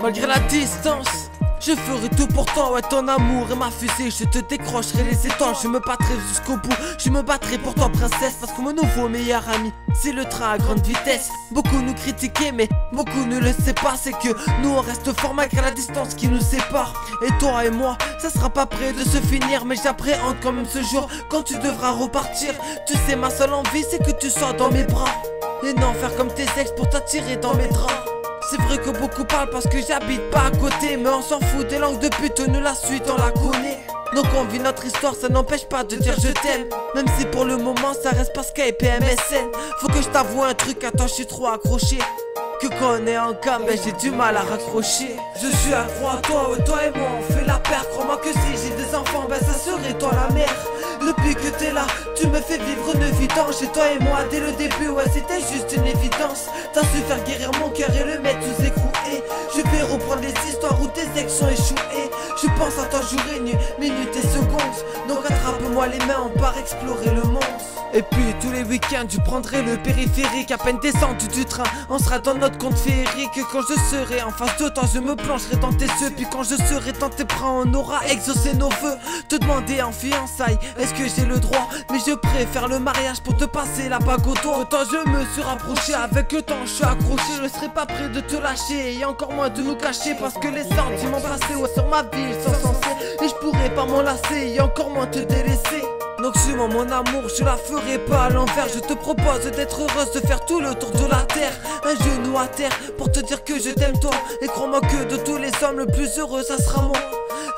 Malgré la distance, je ferai tout pour toi, ouais, ton amour et ma fusée. Je te décrocherai les étoiles, je me battrai jusqu'au bout. Je me battrai pour toi, princesse, parce que mon nouveau meilleur ami, c'est le train à grande vitesse. Beaucoup nous critiquaient, mais beaucoup ne le savent pas. C'est que nous on reste fort malgré la distance qui nous sépare. Et toi et moi, ça sera pas près de se finir, mais j'appréhende quand même ce jour quand tu devras repartir. Tu sais, ma seule envie, c'est que tu sois dans mes bras et non faire comme tes ex pour t'attirer dans mes draps. C'est vrai que beaucoup parlent parce que j'habite pas à côté, mais on s'en fout des langues de pute, nous la suite on la connaît. Donc on vit notre histoire, ça n'empêche pas de dire je t'aime. Même si pour le moment ça reste pas Skype et MSN. Faut que je t'avoue un truc, attends je suis trop accroché. Que quand on est en cam, ben j'ai du mal à raccrocher. Je suis accro à toi, ouais, toi et moi on fait la paire. Crois-moi que si j'ai des enfants, ben ça serait toi la mère. Depuis que t'es là, tu me fais vivre une vie d'ange. Chez toi et moi dès le début, ouais c'était juste une évidence. T'as su faire guérir mon cœur et le mettre sous écroué. Je vais reprendre les histoires où tes ex sont échoués. Je pense à toi jour et nuit, minutes et secondes. Donc attrape-moi les mains, on part explorer le monde. Et puis tous les week-ends je prendrai le périphérique. À peine descendu du train, on sera dans notre compte féerique. Quand je serai en face de toi, je me plongerai dans tes yeux. Puis quand je serai dans tes bras, on aura exaucé nos vœux. Te demander en fiançailles, est-ce que j'ai le droit? Mais je préfère le mariage pour te passer la bague au doigt. Autant je me suis rapproché, avec le temps je suis accroché. Je serai pas prêt de te lâcher et encore moins de nous cacher. Parce que les sentiments passés, ouais, sur ma vie ils sont censés. Et je pourrais pas m'en lasser et encore moins te délaisser. Donc suis-moi mon amour, je la ferai pas à l'envers. Je te propose d'être heureuse, de faire tout le tour de la terre. Un genou à terre pour te dire que je t'aime toi. Et crois-moi que de tous les hommes le plus heureux ça sera moi.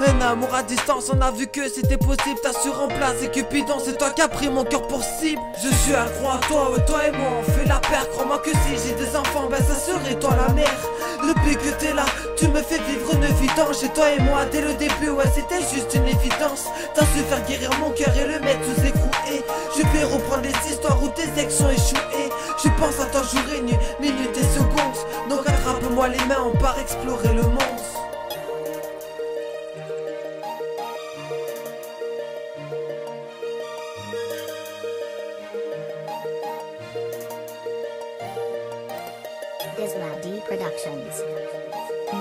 Un amour à distance, on a vu que c'était possible. T'as su remplacer Cupidon, c'est toi qui as pris mon cœur pour cible. Je suis accro à toi, ouais, toi et moi on fait la paire. Crois-moi que si j'ai des enfants, ben ça serait toi la mère. Depuis que t'es là, tu me fais vivre une vie d'ange. Chez toi et moi dès le début, ouais c'était juste une évidence. T'as su faire guérir mon cœur et le mettre sous écroué. Je vais reprendre les histoires où tes ex sont échoués. Je pense à toi jour et nuit, minutes et secondes. Donc attrape-moi les mains, on part explorer le monde. D Productions.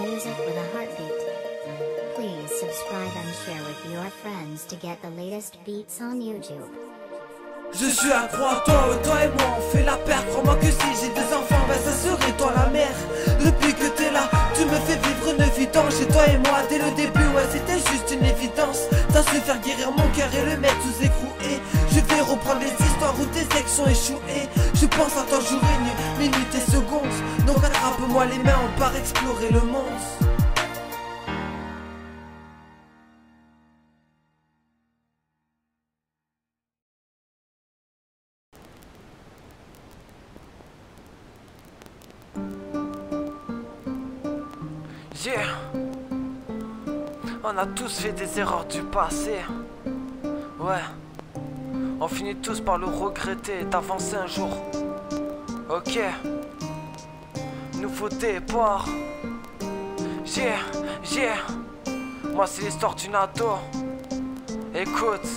Music with a heartbeat. Please subscribe and share with your friends to get the latest beats on YouTube. Je suis accro à toi, toi et moi on fait la paire. Crois-moi que si j'ai des enfants, ben ça serait toi la mère. Depuis que t'es là, tu me fais vivre une vie d'ange. Chez toi et moi dès le début, ouais c'était juste une évidence. T'as su faire guérir mon cœur et le mettre sous écroué. Je vais reprendre les histoires où tes ex sont échoués. Je pense à toi jour et nuit, minutes et secondes. Donc attrape-moi les mains, on part explorer le monde. Yeah. On a tous fait des erreurs du passé. Ouais. On finit tous par le regretter et d'avancer un jour. Ok. Nous faut des ports. Yeah. Moi c'est l'histoire d'une ado. Écoute.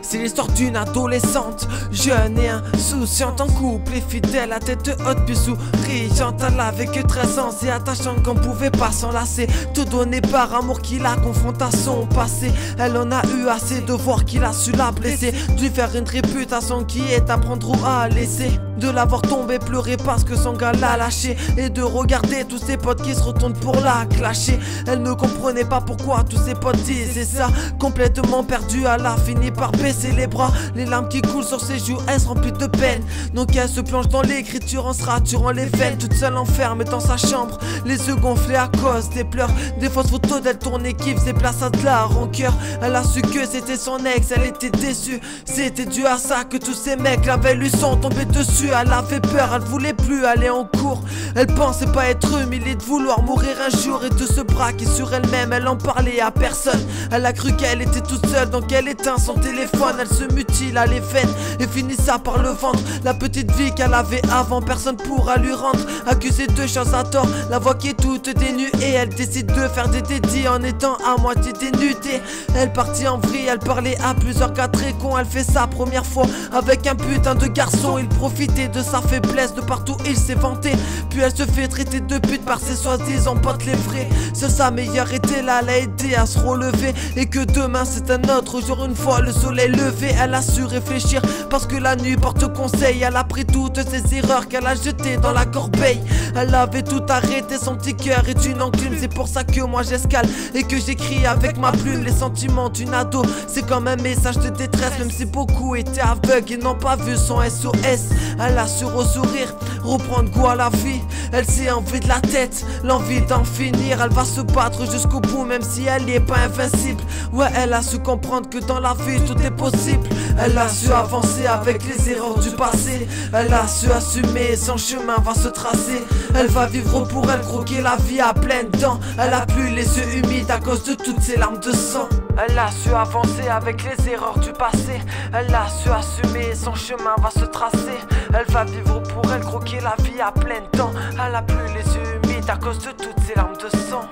C'est l'histoire d'une adolescente, jeune et insouciante, en couple et fidèle, à tête haute puis souriante. Elle avait que 13 ans, si attachante qu'on pouvait pas s'enlacer. Tout donné par amour qui la confronte à son passé. Elle en a eu assez de voir qu'il a su la blesser, de lui faire une réputation qui est à prendre ou à laisser. De l'avoir tombé, pleurer parce que son gars l'a lâché, et de regarder tous ses potes qui se retournent pour la clasher. Elle ne comprenait pas pourquoi tous ses potes disaient ça. Complètement perdue, elle a fini par baisser les bras, les larmes qui coulent sur ses joues, elle se remplit de peine. Donc elle se plonge dans l'écriture en se raturant les veines, toute seule enfermée dans sa chambre, les yeux gonflés à cause des pleurs. Des fausses photos d'elle tournées qui faisaient place à de la rancœur. Elle a su que c'était son ex, elle était déçue. C'était dû à ça que tous ces mecs la veille lui sont tombés dessus. Elle avait peur, elle voulait plus aller en cours. Elle pensait pas être humiliée, de vouloir mourir un jour et de se braquer sur elle-même. Elle en parlait à personne, elle a cru qu'elle était toute seule, donc elle éteint son téléphone. téléphone, elle se mutile à les veines et finit ça par le ventre. La petite vie qu'elle avait avant, personne pourra lui rendre. Accusée de choses à tort, la voix qui est toute dénue, et elle décide de faire des dédits en étant à moitié dénudée. Elle partit en vrille, elle parlait à plusieurs gars très cons. Elle fait sa première fois avec un putain de garçon. Il profitait de sa faiblesse, de partout il s'est vanté. Puis elle se fait traiter de pute par ses soi-disant potes les vrais. Seule sa meilleure était là, elle a aidé à se relever. Et que demain c'est un autre jour, une fois le soleil levé. Elle a su réfléchir parce que la nuit porte conseil. Elle a pris toutes ses erreurs qu'elle a jetées dans la corbeille. Elle avait tout arrêté, son petit cœur est une enclume. C'est pour ça que moi j'escale et que j'écris avec ma plume. Les sentiments d'une ado, c'est comme un message de détresse. Même si beaucoup étaient aveugles et n'ont pas vu son SOS. Elle a su sourire, reprendre goût à la vie. Elle s'est enlevée de la tête l'envie d'en finir. Elle va se battre jusqu'au bout même si elle n'est pas invincible. Ouais, elle a su comprendre que dans la vie tout est possible. Elle a su avancer avec les erreurs du passé. Elle a su assumer, son chemin va se tracer. Elle va vivre pour elle, croquer la vie à pleines dents. Elle a plus les yeux humides à cause de toutes ses larmes de sang. Elle a su avancer avec les erreurs du passé. Elle a su assumer, son chemin va se tracer. Elle va vivre pour elle, croquer la vie à pleines dents. Elle a plus les yeux humides à cause de toutes ses larmes de sang.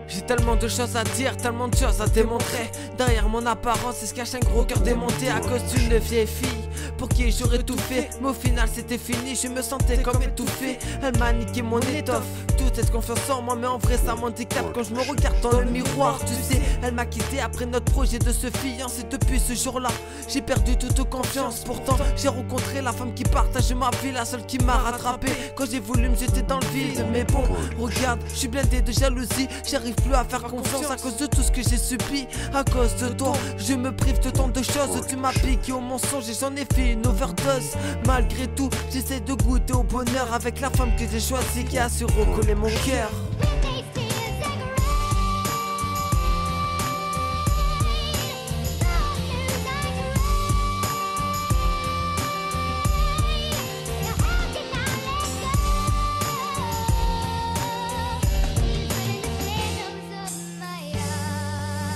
J'ai tellement de choses à dire, tellement de choses à démontrer. Derrière mon apparence, il se cache un gros cœur démonté à cause d'une vieille fille pour qui j'aurais tout fait, mais au final c'était fini. Je me sentais comme étouffé. Elle m'a niqué mon étoffe, toute cette confiance en moi, mais en vrai ça m'handicape quand je me regarde dans le miroir. Tu sais, elle m'a quitté après notre projet de se fiancer. Depuis ce jour-là, j'ai perdu toute confiance. Pourtant, j'ai rencontré la femme qui partage ma vie, la seule qui m'a rattrapé quand j'ai voulu me jeter dans le vide. Mais bon, regarde, je suis blindé de jalousie. J'arrive plus à faire confiance à cause de tout ce que j'ai subi. À cause de toi, je me prive de tant de choses. Tu m'as piqué au mensonge et j'en ai fait une overdose. Malgré tout, j'essaie de goûter au bonheur avec la femme que j'ai choisie, qui a su recoller mon cœur.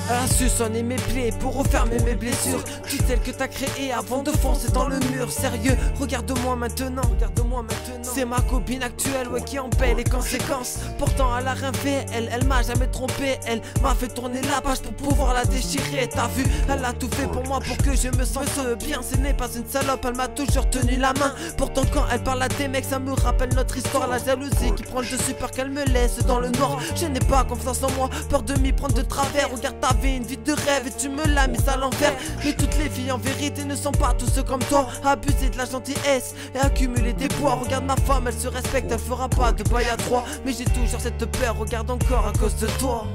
Elle a su sonner mes plaies pour refermer mes blessures. Toutes celles que t'as créées avant de foncer dans le mur. Sérieux, regarde-moi maintenant, c'est ma copine actuelle, ouais, qui en paie les conséquences. Pourtant elle a rien fait, elle m'a jamais trompé. Elle m'a fait tourner la page pour pouvoir la déchirer. T'as vu, elle a tout fait pour moi pour que je me sente bien. Ce n'est pas une salope, elle m'a toujours tenu la main. Pourtant quand elle parle à des mecs, ça me rappelle notre histoire. La jalousie qui prend le dessus, peur qu'elle me laisse dans le noir. Je n'ai pas confiance en moi, peur de m'y prendre de travers. Regarde, t'avais une vie de rêve et tu me l'as mise à l'envers. Mais toutes les filles en vérité ne sont pas tous comme toi. Abuser de la gentillesse et accumuler des poids. Regarde ma femme, elle se respecte, elle fera pas de bail à trois. Mais j'ai toujours cette peur, regarde encore à cause de toi.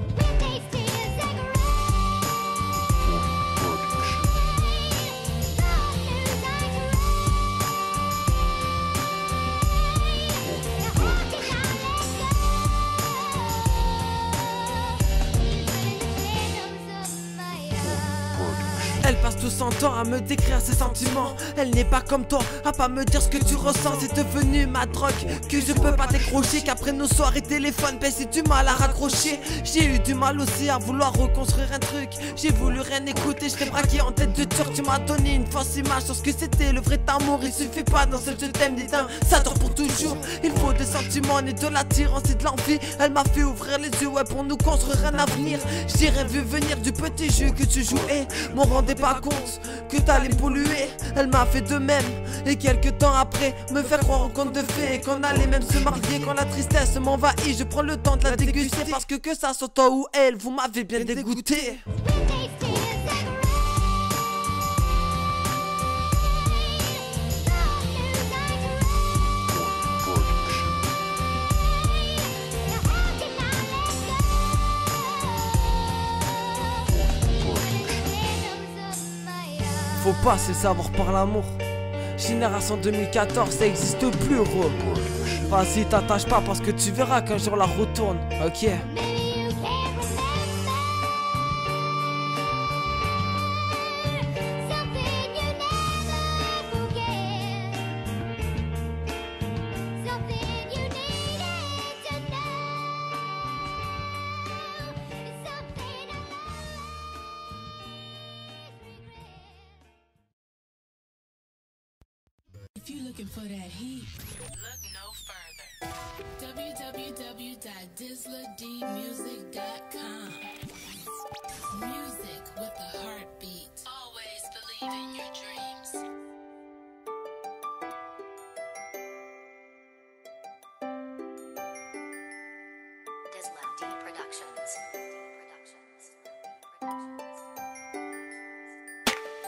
Elle passe tout son temps à me décrire ses sentiments. Elle n'est pas comme toi, à pas me dire ce que tu ressens. C'est devenu ma drogue, que je peux pas décrocher. Qu'après nos soirées téléphone, ben c'est du mal à raccrocher. J'ai eu du mal aussi à vouloir reconstruire un truc. J'ai voulu rien écouter, je t'ai braqué en tête de turc. Tu m'as donné une fausse image sur ce que c'était le vrai amour. Il suffit pas d'un seul je t'aime ni d'un ça dure pour toujours. Il faut des sentiments et de l'attirance et de l'envie. Elle m'a fait ouvrir les yeux, ouais, pour nous construire un avenir. J'ai rien vu venir du petit jeu que tu jouais. M'en rendais pas compte que t'allais polluer. Elle m'a fait de même et quelques temps après me faire croire au conte de fées qu'on allait même se marier. Quand la tristesse m'envahit, je prends le temps de la déguster. Parce que ça soit toi ou elle, vous m'avez bien dégoûté. Faut pas se savoir par l'amour. Génération 2014, ça existe plus, gros. Vas-y, t'attache pas parce que tu verras qu'un jour la retourne. Ok. If you're looking for that heat, look no further. www.disladmusic.com. Music with a heartbeat. Always believe in your dreams. Disla D Productions.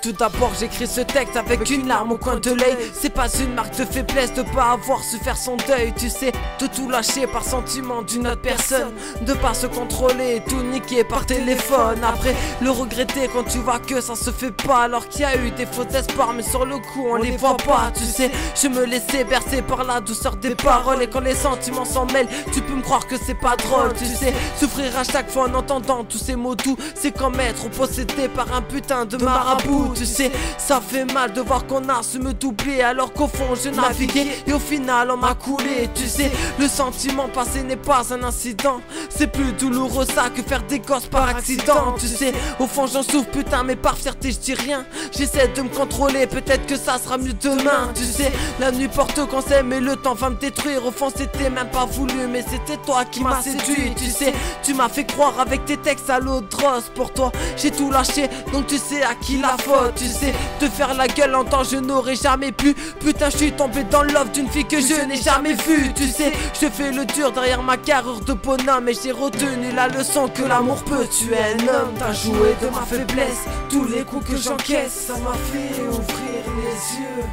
Tout d'abord j'écris ce texte avec une larme au coin de l'œil. C'est pas une marque de faiblesse de pas avoir su faire son deuil. Tu sais, de tout lâcher par sentiment d'une autre personne, de pas se contrôler, tout niquer par téléphone. Après le regretter quand tu vois que ça se fait pas, alors qu'il y a eu des faux espoirs mais sur le coup on les voit pas. Tu sais, je me laissais bercer par la douceur des paroles, et quand les sentiments s'en mêlent, tu peux me croire que c'est pas drôle. Tu sais, souffrir à chaque fois en entendant tous ces mots doux, c'est comme être possédé par un putain de marabout. Tu sais, ça fait mal de voir qu'on a su me doubler, alors qu'au fond je naviguais et au final on m'a coulé. Tu sais, le sentiment passé n'est pas un incident, c'est plus douloureux ça que faire des gosses par accident. Tu sais, au fond j'en souffre putain, mais par fierté je dis rien. J'essaie de me contrôler, peut-être que ça sera mieux demain. Tu sais, la nuit porte conseil mais le temps va me détruire. Au fond c'était même pas voulu, mais c'était toi qui m'as séduit. Tu sais, tu m'as fait croire avec tes textes à l'eau de rose. Pour toi j'ai tout lâché, donc tu sais à qui la faute. Tu sais, te faire la gueule en temps je n'aurais jamais pu. Putain je suis tombé dans l'offre d'une fille que je n'ai jamais vue. Tu sais, je fais le dur derrière ma carrure de bonhomme, et j'ai retenu la leçon que l'amour peut tuer un homme. T'as joué de ma faiblesse, tous les coups que j'encaisse, ça m'a fait ouvrir les yeux.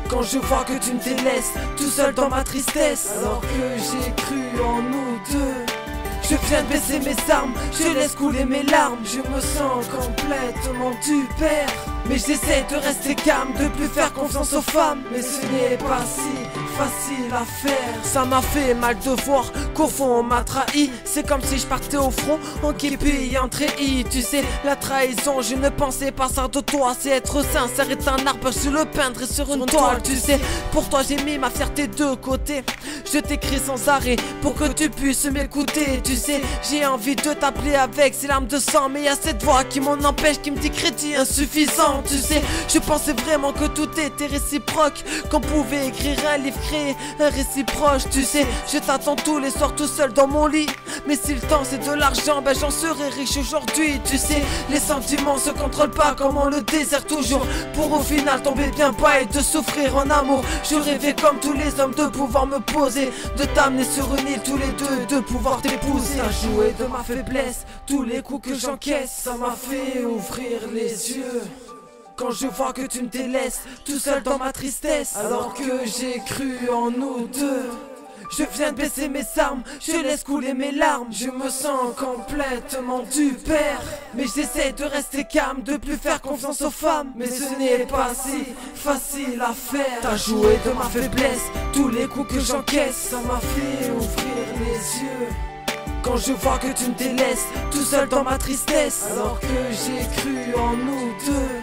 Quand je vois que tu me délaisses, tout seul dans ma tristesse, alors que j'ai cru en nous deux. Je viens de baisser mes armes, je laisse couler mes larmes. Je me sens complètement du père, mais j'essaie de rester calme, de plus faire confiance aux femmes. Mais ce n'est pas si facile à faire. Ça m'a fait mal de voir qu'au fond on m'a trahi. C'est comme si je partais au front en képi en treillis. Tu sais, la trahison, je ne pensais pas ça de toi. C'est être sincère est un arbre, je le peindrai sur une toile. Tu sais, pour toi j'ai mis ma fierté de côté. Je t'écris sans arrêt pour que tu puisses m'écouter. Tu sais, j'ai envie de t'appeler avec ces larmes de sang, mais y a cette voix qui m'en empêche, qui me dit crédit insuffisant. Tu sais, je pensais vraiment que tout était réciproque, qu'on pouvait écrire un livre, créer un récit proche. Tu sais, je t'attends tous les soirs tout seul dans mon lit, mais si le temps c'est de l'argent, ben j'en serais riche aujourd'hui. Tu sais, les sentiments se contrôlent pas comme on le désire toujours, pour au final tomber bien bas et de souffrir en amour. Je rêvais comme tous les hommes de pouvoir me poser, de t'amener sur une île tous les deux, de pouvoir t'épouser. T'as joué de ma faiblesse, tous les coups que j'encaisse, ça m'a fait ouvrir les yeux. Quand je vois que tu me délaisses, tout seul dans ma tristesse, alors que j'ai cru en nous deux. Je viens de baisser mes armes, je laisse couler mes larmes. Je me sens complètement du père, mais j'essaie de rester calme, de plus faire confiance aux femmes. Mais ce n'est pas si facile à faire. T'as joué de ma faiblesse, tous les coups que j'encaisse, ça m'a fait ouvrir les yeux. Quand je vois que tu me délaisses, tout seul dans ma tristesse, alors que j'ai cru en nous deux.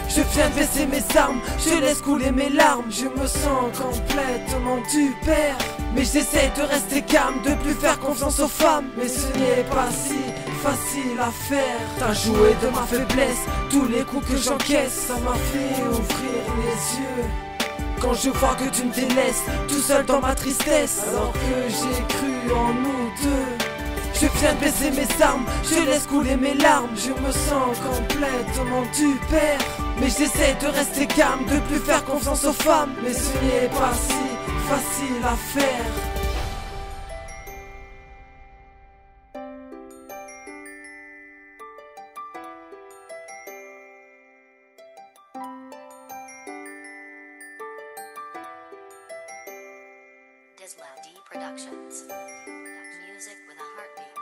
Je viens de baisser mes armes, je laisse couler mes larmes. Je me sens complètement du père, mais j'essaie de rester calme, de plus faire confiance aux femmes. Mais ce n'est pas si facile à faire. T'as joué de ma faiblesse, tous les coups que j'encaisse, ça m'a fait ouvrir les yeux. Quand je vois que tu me délaisses, tout seul dans ma tristesse, alors que j'ai cru en nous deux. Je viens de baisser mes armes, je laisse couler mes larmes. Je me sens complètement du père, mais j'essaie de rester calme, de plus faire confiance aux femmes. Mais ce n'est pas si facile à faire. Disla D Productions. Music with a heartbeat.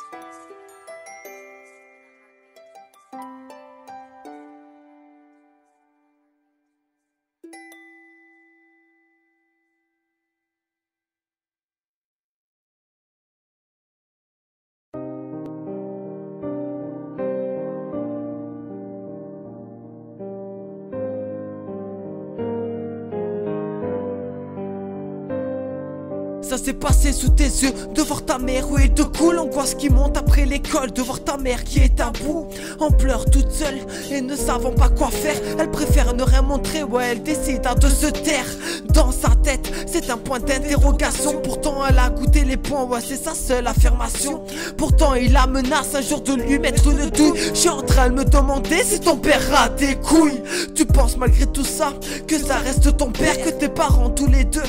ça s'est passé sous tes yeux. De voir ta mère où elle te coule, angoisse qui monte après l'école. De voir ta mère qui est à bout, en pleurs toute seule et ne savant pas quoi faire. Elle préfère ne rien montrer, ouais elle décide de se taire. Dans sa tête c'est un point d'interrogation. Pourtant elle a goûté les points, ouais c'est sa seule affirmation. Pourtant il la menace un jour de lui mettre une douille. Je suis en train de me demander si ton père a des couilles. Tu penses malgré tout ça que ça reste ton père, que tes parents tous les deux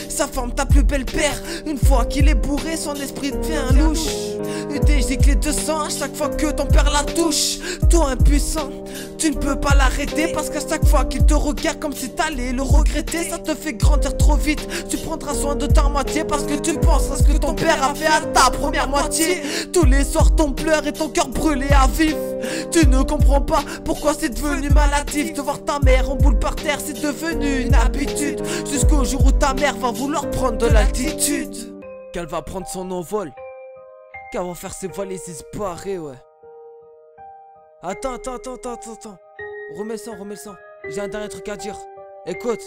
ça forme ta plus belle paire. Une fois qu'il est bourré, son esprit devient louche. Et des giclées de sang à chaque fois que ton père la touche. Toi impuissant, tu ne peux pas l'arrêter, parce qu'à chaque fois qu'il te regarde comme si t'allais le regretter. Ça te fait grandir trop vite, tu prendras soin de ta moitié, parce que tu penses à ce que ton père a fait à ta première moitié. Tous les soirs ton pleur et ton cœur brûlé à vif. Tu ne comprends pas pourquoi c'est devenu maladif. De voir ta mère en boule par terre, c'est devenu une habitude. Jusqu'au jour où ta mère va vouloir prendre de l'altitude, qu'elle va prendre son envol, qu'elle va faire ses valises et se barrer, ouais. Attends. Remets le son. J'ai un dernier truc à dire. Écoute.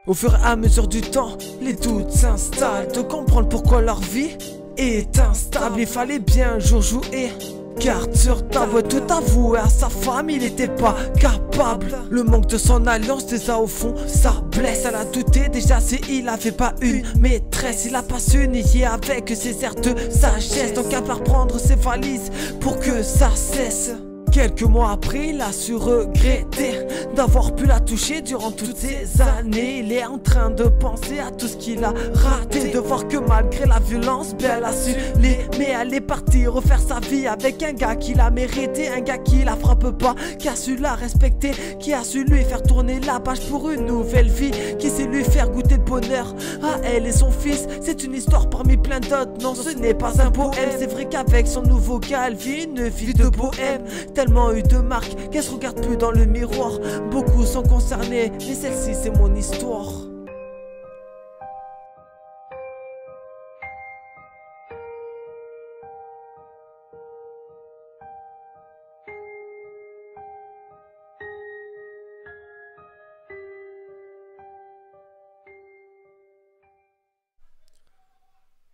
Au fur et à mesure du temps, les doutes s'installent. De comprendre pourquoi leur vie est instable. Il fallait bien un jour jouer carte sur table, tout avoué à sa femme, il était pas capable. Le manque de son alliance, déjà au fond, ça blesse. Elle a douté déjà si il avait pas une maîtresse. Il a pas su nier avec ses airs de sagesse. Donc elle va reprendre ses valises pour que ça cesse. Quelques mois après, il a su regretter d'avoir pu la toucher durant toutes ces années. Il est en train de penser à tout ce qu'il a raté, de voir que malgré la violence, bien elle a su l'aimer. Elle est partie refaire sa vie avec un gars qui l'a mérité, un gars qui la frappe pas, qui a su la respecter, qui a su lui faire tourner la page pour une nouvelle vie, qui sait lui faire goûter le bonheur à elle et son fils. C'est une histoire parmi plein d'autres, non ce n'est pas un poème. C'est vrai qu'avec son nouveau gars, elle vit une vie de bohème. Tellement eu de marques qu'elle se regarde plus dans le miroir. Beaucoup sont concernés, mais celle-ci c'est mon histoire.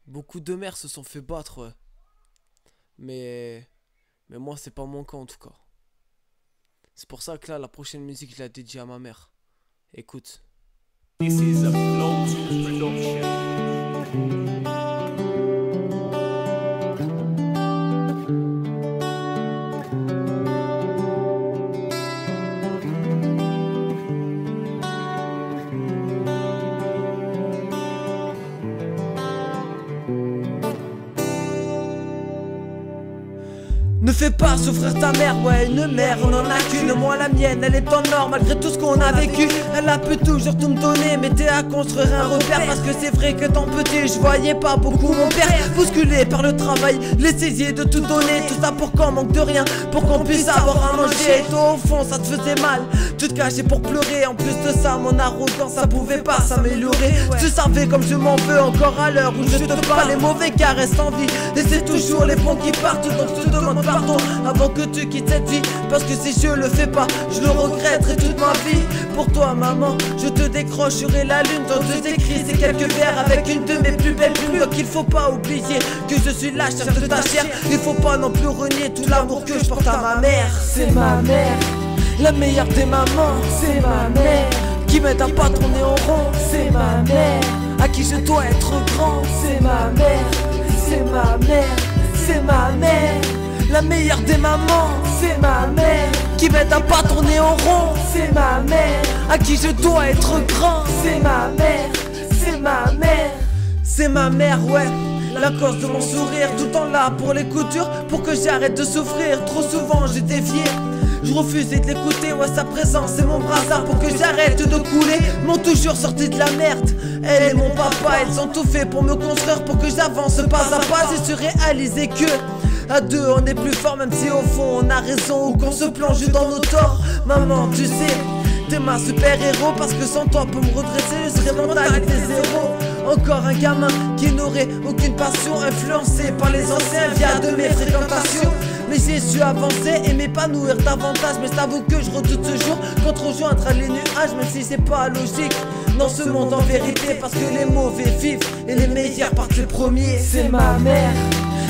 Beaucoup de mères se sont fait battre, ouais. Mais moi c'est pas mon cas en tout cas. C'est pour ça que là la prochaine musique je la dédie à ma mère. Écoute. This is a Flow Tunes production. Ne fais pas souffrir ta mère, ouais une mère on en a qu'une. Moi la mienne elle est en or malgré tout ce qu'on a vécu. Elle a pu toujours tout me donner, m'aider à construire un repère. Parce que c'est vrai que tant petit je voyais pas beaucoup mon père. Bousculé par le travail, l'essayer de tout donner. Tout ça pour qu'on manque de rien, pour qu'on puisse avoir à manger. Et toi au fond ça te faisait mal, tu te cachais pour pleurer. En plus de ça mon arrogance ça pouvait pas s'améliorer. Tu savais comme je m'en veux encore à l'heure où je te parle. Les mauvais gars restent en vie et c'est toujours les bons qui partent. Donc je te demande pardon avant que tu quittes cette vie, parce que si je le fais pas, je le regretterai toute ma vie. Pour toi maman, je te décrocherai la lune. Dans deux écrits, c'est quelques vers avec une de mes plus belles plumes. Donc il faut pas oublier que je suis la chair de ta chair. Il faut pas non plus renier tout l'amour que je porte à ma mère. C'est ma mère, la meilleure des mamans. C'est ma mère, qui m'aide à pas tourner en rond. C'est ma mère, à qui je dois être grand. C'est ma mère, c'est ma mère, c'est ma mère. La meilleure des mamans, c'est ma mère, qui m'aide à pas tourner en rond. C'est ma mère, à qui je dois être grand. C'est ma mère, c'est ma mère. C'est ma mère, ouais, la cause de mon sourire. Tout le temps là pour les coups durs, pour que j'arrête de souffrir. Trop souvent j'ai dévié, je refusais de l'écouter, ouais sa présence c'est mon brassard. Pour que j'arrête de couler, m'ont toujours sorti de la merde. Elle et mon papa, ils ont tout fait pour me construire, pour que j'avance pas à pas. J'ai su réaliser que à deux on est plus fort, même si au fond on a raison, ou qu'on se plonge dans nos torts. Maman tu sais, t'es ma super héros, parce que sans toi pour me redresser je serais mentalité zéro. Encore un gamin qui n'aurait aucune passion, influencé par les anciens via de mes fréquentations. Mais j'ai su avancer et m'épanouir davantage. Mais je t'avoue que je redoute ce jour quand rejoindra les nuages, même si c'est pas logique. dans ce monde en vérité, parce que les mauvais vivent et les meilleurs partent les premiers. C'est ma mère,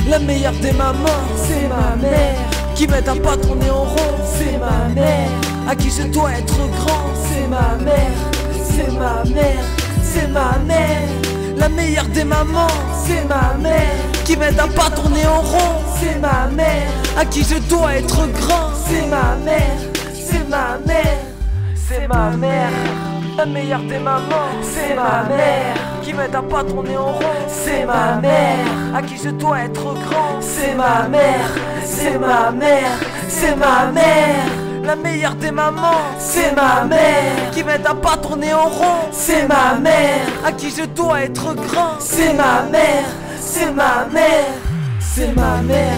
la meilleure des mamans. C'est ma mère, qui m'aide à pas tourner en rond. C'est ma mère, à qui je dois être grand. C'est ma mère, c'est ma mère, c'est ma mère, la meilleure des mamans. C'est ma mère, qui m'aide à pas tourner en rond. C'est ma mère, à qui je dois être grand. C'est ma mère, c'est ma mère, c'est ma mère, la meilleure des mamans. C'est ma mère, qui m'aide à pas tourner en rond. C'est ma mère, à qui je dois être grand. C'est ma mère, c'est ma mère, c'est ma mère, la meilleure des mamans. C'est ma mère, qui m'aide à pas tourner en rond. C'est ma mère, à qui je dois être grand. C'est ma mère, c'est ma mère, c'est ma mère,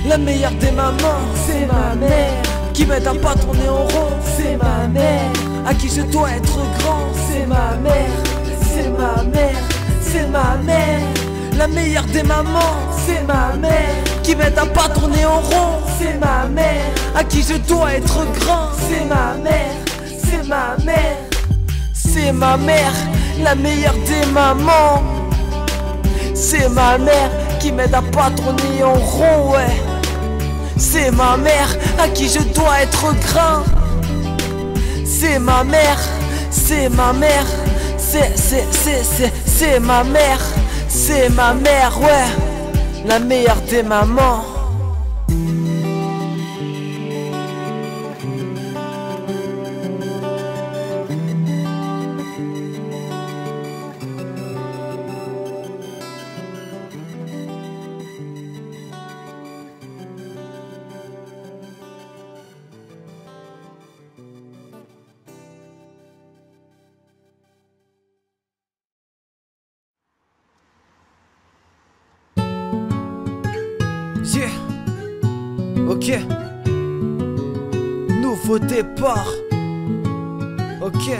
la meilleure des mamans. C'est ma mère, qui m'aide à pas tourner en rond. C'est ma mère, à qui je dois être grand. C'est ma mère, c'est ma mère, c'est ma mère, la meilleure des mamans. C'est ma mère, qui m'aide à pas tourner en rond. C'est ma mère, à qui je dois être grand. C'est ma mère, c'est ma mère, c'est ma mère, la meilleure des mamans. C'est ma mère, qui m'aide à pas tourner en rond, ouais. C'est ma mère, à qui je dois être grand. C'est ma mère, c'est ma mère, c'est ma mère, c'est ma mère, ouais, la meilleure des mamans. Yeah. Ok. Nouveau départ. Ok.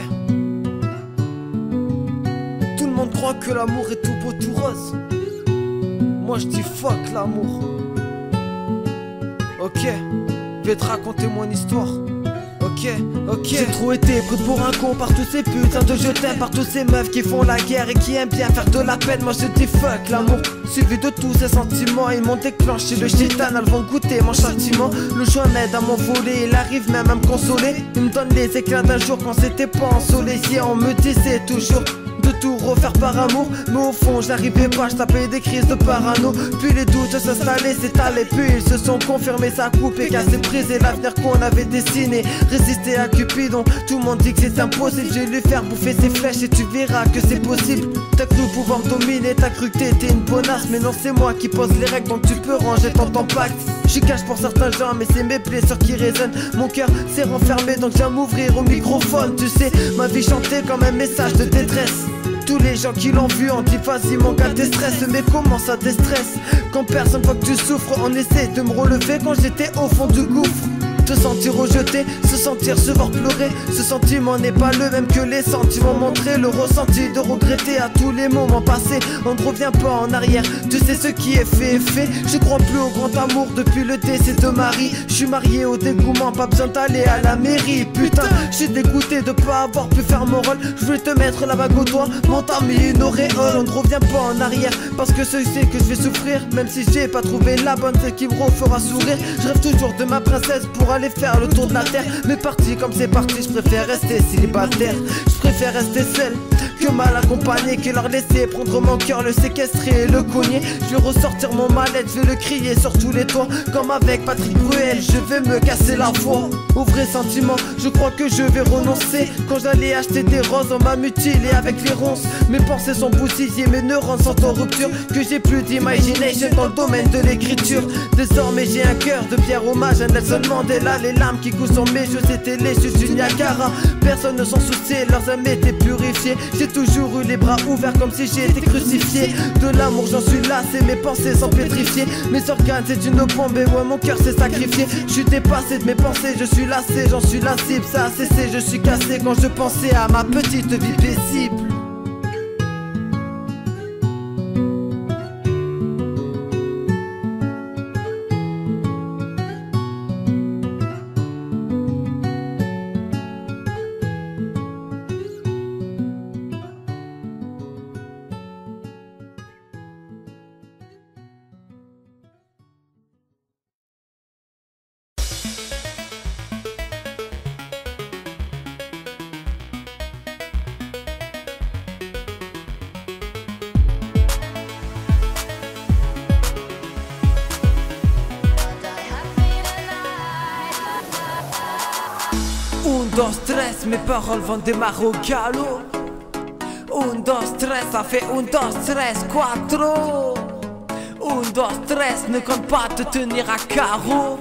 Tout le monde croit que l'amour est tout beau, tout rose. Moi je dis fuck l'amour. Ok. Je vais te raconter mon histoire. Ok. J'ai trop été pris pour un con par tous ces putains de je t'aime, par tous ces meufs qui font la guerre et qui aiment bien faire de la peine. Moi je dis fuck l'amour, suivi de tous ces sentiments. Ils m'ont déclenché le chétan, elles vont goûter mon châtiment. Le joint m'aide à m'envoler, il arrive même à me consoler. Il me donne les éclats d'un jour quand c'était pas ensoleillé. On me disait toujours de tout refaire par amour, mais au fond j'arrivais pas, je tapais des crises de parano. Puis les doutes s'installaient, s'étalaient, puis ils se sont confirmés. Ça a coupé, cassé, brisé l'avenir qu'on avait dessiné. Résister à Cupidon, tout le monde dit que c'est impossible. Je vais lui faire bouffer ses flèches et tu verras que c'est possible. T'as cru pouvoir dominer, t'as cru que t'étais une bonasse, mais non c'est moi qui pose les règles, donc tu peux ranger ton pacte. Je cache pour certains gens, mais c'est mes blessures qui résonnent. Mon cœur s'est renfermé, donc j'aime m'ouvrir au microphone. Tu sais, ma vie chantait comme un message de détresse. Tous les gens qui l'ont vu ont dit vas-y mon gars t'es stress. Mais comment ça déstresse quand personne voit que tu souffres? On essaie de me relever quand j'étais au fond du gouffre. Se sentir rejeté, se sentir se voir pleurer. Ce sentiment n'est pas le même que les sentiments montrés. Le ressenti de regretter à tous les moments passés. On ne revient pas en arrière, tu sais ce qui est fait est fait. Je crois plus au grand amour depuis le décès de Marie. Je suis marié au dégoûtement, pas besoin d'aller à la mairie. Putain, je suis dégoûté de pas avoir pu faire mon rôle. Je voulais te mettre la bague au doigt, mon temps mis une auréole. On ne revient pas en arrière, parce que je sais que je vais souffrir. Même si j'ai pas trouvé la bonne, celle qui me refera sourire. Je rêve toujours de ma princesse pour aller faire le tour de la terre. Mais parti comme c'est parti, je préfère rester célibataire. Je préfère rester seul que mal accompagné, que leur laisser prendre mon cœur, le séquestrer et le cogner. Je vais ressortir mon mal-être, je vais le crier sur tous les toits. Comme avec Patrick Bruel, je vais me casser la voix. Au vrai sentiment, je crois que je vais renoncer. Quand j'allais acheter des roses, on m'a mutilé avec les ronces. Mes pensées sont bousillées, mes neurones sont en rupture. Que j'ai plus d'imagination dans le domaine de l'écriture. Désormais j'ai un cœur de pierre, hommage à Nelson Mandela. Les larmes qui coulent sur mes yeux, c'était les chutes du Niagara. Personne ne s'en souciait, leurs âmes étaient purifiées. J'ai toujours eu les bras ouverts comme si j'ai été crucifié. De l'amour j'en suis lassé, mes pensées sont pétrifiées. Mes organes c'est une bombe et ouais mon cœur s'est sacrifié. Je suis dépassé de mes pensées, je suis lassé, j'en suis la cible. Ça a cessé, je suis cassé quand je pensais à ma petite vie paisible. dos, tres, mes paroles vont démarrer au galop. Un, dos, tres, ça fait un, dos, tres, cuatro. Un, dos, tres, ne compte pas te tenir à carreau.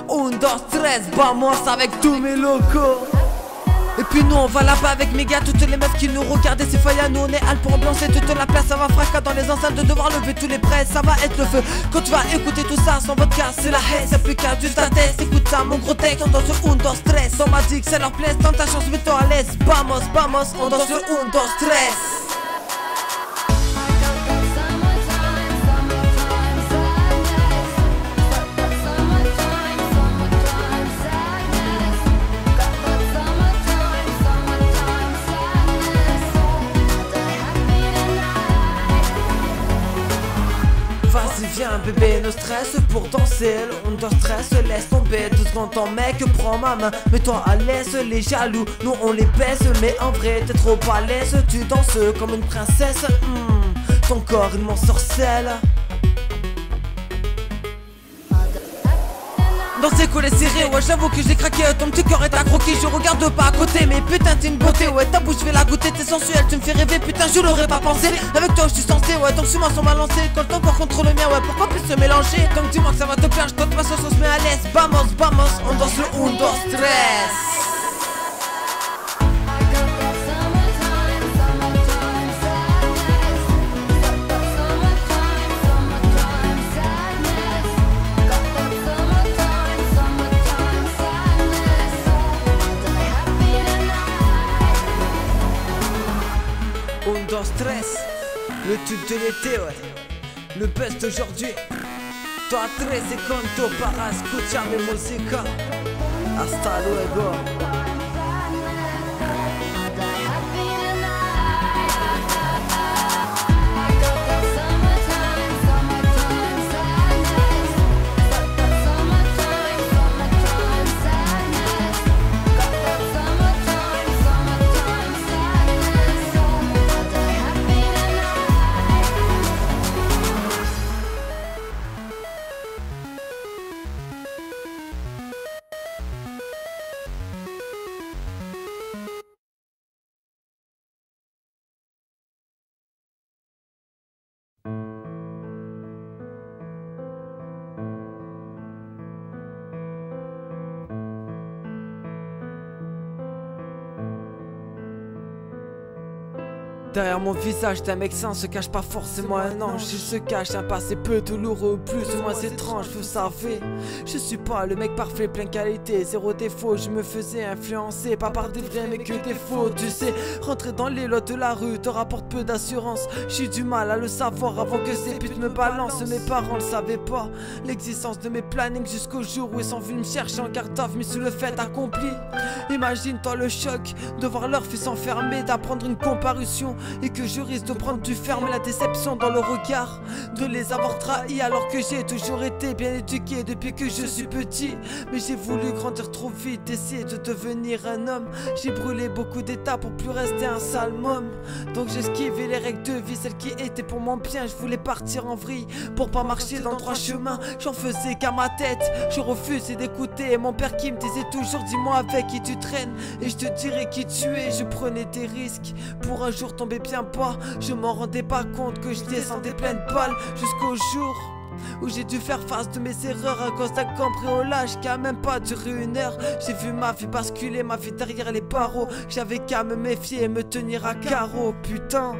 Un, dos, tres, vamos avec tous mes locaux. Et puis nous on va là-bas avec mes gars, toutes les meufs qui nous regardaient, c'est faillant, nous on est hal pour ambiancer toute la place. Ça va fracas dans les enceintes de devoir lever tous les prêts, ça va être le feu. Quand tu vas écouter tout ça sans vodka, c'est la haine, c'est plus qu'à juste ta tête. Écoute ça mon gros texte, on danse le un, dos, tres. On m'a dit que c'est leur place, tente ta chance, mets-toi à l'aise. Vamos, vamos, on danse le un, dos, tres. Vas-y viens bébé, no stress pour danser. On doit stress, laisse tomber 2 secondes ton mec, prends ma main, mets-toi à l'aise. Les jaloux, nous on les baisse, mais en vrai t'es trop à l'aise. Tu danses comme une princesse, ton corps il m'ensorcelle. Danser, coller, serré, ouais j'avoue que j'ai craqué. Ton petit cœur est accroqué, je regarde pas à côté. Mais putain t'es une beauté, ouais ta bouche je vais la goûter. T'es sensuelle, tu me fais rêver, putain je l'aurais pas pensé. Avec toi je suis censé, ouais donc suis-moi sans balancer. Quand ton corps contre le mien, ouais pourquoi plus se mélanger. Donc dis-moi que ça va te plaire, je tente ma sauce, on se met à l'aise. Vamos, vamos, on danse le un, dos, tres. Un, dos, tres, le tube de l'été, ouais. Le best d'aujourd'hui. Toi, 13 secondo para escuchar mi música. Hasta luego. Derrière mon visage d'un mec sain se cache pas forcément un ange. Il se cache un passé peu douloureux, plus ou moins étrange, vous savez. Je suis pas le mec parfait, plein qualité, zéro défaut. Je me faisais influencer, pas par des vrais mais que des faux. Tu sais, rentrer dans les lots de la rue te rapporte peu d'assurance. J'ai du mal à le savoir avant que ces putes me balancent. Mes parents le savaient pas, l'existence de mes plannings jusqu'au jour où ils sont venus me chercher en garde à vue, mais sous le fait accompli. Imagine-toi le choc de voir leur fils enfermé, d'apprendre une comparution et que je risque de prendre du ferme. La déception dans le regard de les avoir trahis alors que j'ai toujours été bien éduqué depuis que je suis petit. Mais j'ai voulu grandir trop vite, essayer de devenir un homme. J'ai brûlé beaucoup d'étapes pour plus rester un sale môme. Donc j'esquivais les règles de vie, celles qui étaient pour mon bien. Je voulais partir en vrille pour pas marcher dans le droit chemin. J'en faisais qu'à ma tête, je refusais d'écouter mon père qui me disait toujours dis-moi avec qui tu traînes et je te dirai qui tu es. Je prenais des risques pour un jour tomber bien bas. Je m'en rendais pas compte que je descendais pleine balle jusqu'au jour où j'ai dû faire face de mes erreurs à cause d'un cambriolage qui a même pas duré 1 heure. J'ai vu ma vie basculer, ma vie derrière les barreaux. J'avais qu'à me méfier et me tenir à carreau. Putain,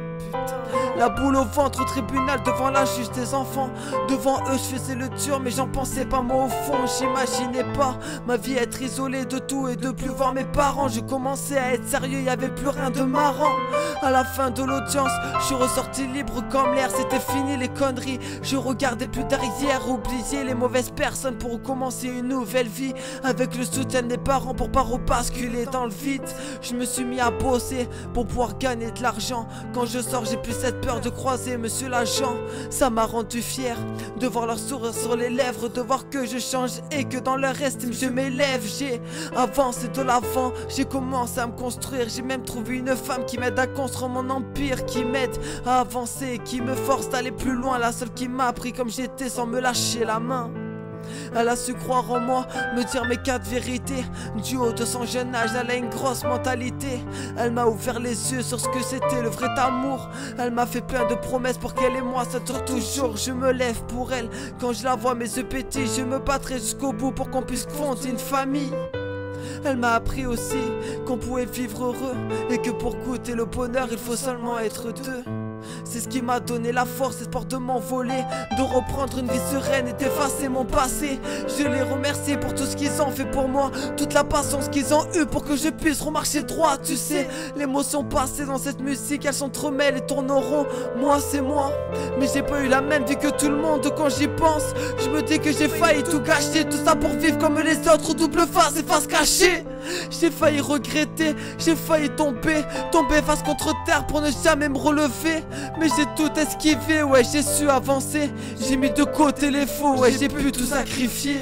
la boule au ventre au tribunal devant la juge des enfants. Devant eux je faisais le dur mais j'en pensais pas moi au fond. J'imaginais pas ma vie être isolée de tout et de plus voir mes parents. Je commençais à être sérieux, y avait plus rien de marrant. À la fin de l'audience, je suis ressorti libre comme l'air. C'était fini les conneries, je regardais plus derrière. Oublier les mauvaises personnes pour recommencer une nouvelle vie avec le soutien des parents pour pas rebasculer dans le vide. Je me suis mis à bosser pour pouvoir gagner de l'argent. Quand je sors j'ai plus cette peur de croiser monsieur l'agent. Ça m'a rendu fier de voir leur sourire sur les lèvres, de voir que je change et que dans leur estime je m'élève. J'ai avancé de l'avant, j'ai commencé à me construire. J'ai même trouvé une femme qui m'aide à construire mon empire, qui m'aide à avancer, qui me force d'aller plus loin. La seule qui m'a pris comme j'étais sans me lâcher la main. Elle a su croire en moi, me dire mes 4 vérités. Du haut de son jeune âge, elle a une grosse mentalité. Elle m'a ouvert les yeux sur ce que c'était le vrai amour. Elle m'a fait plein de promesses pour qu'elle et moi ça dure toujours. Je me lève pour elle, quand je la vois mes yeux pétillent. Je me battrai jusqu'au bout pour qu'on puisse fonder une famille. Elle m'a appris aussi qu'on pouvait vivre heureux et que pour goûter le bonheur il faut seulement être deux. C'est ce qui m'a donné la force, espoir de m'envoler, de reprendre une vie sereine et d'effacer mon passé. Je les remercie pour tout ce qu'ils ont fait pour moi, toute la patience qu'ils ont eue pour que je puisse remarcher droit. Tu sais, l'émotion passée dans cette musique, elles s'entremêlent et tourneront. Moi c'est moi, mais j'ai pas eu la même vie que tout le monde. Quand j'y pense, je me dis que j'ai failli tout gâcher. Tout ça pour vivre comme les autres, double face et face cachée. J'ai failli regretter, j'ai failli tomber face contre terre pour ne jamais me relever. Mais j'ai tout esquivé, ouais, j'ai su avancer. J'ai mis de côté les faux, ouais, j'ai pu tout sacrifier.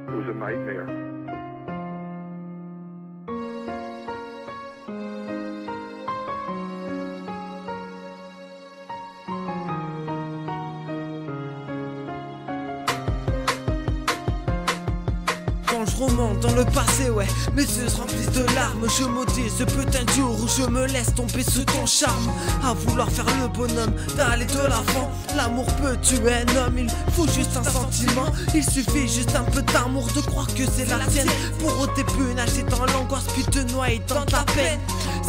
It was a nightmare. Quand je remonte dans le passé, ouais, mes yeux se remplissent de larmes. Je maudis ce putain de jour où je me laisse tomber sous ton charme. À vouloir faire le bonhomme, d'aller de l'avant. L'amour peut tuer un homme, il faut juste un sentiment. Il suffit juste un peu d'amour, de croire que c'est la tienne. Pour au début nager dans l'angoisse, puis te noyer dans la peine.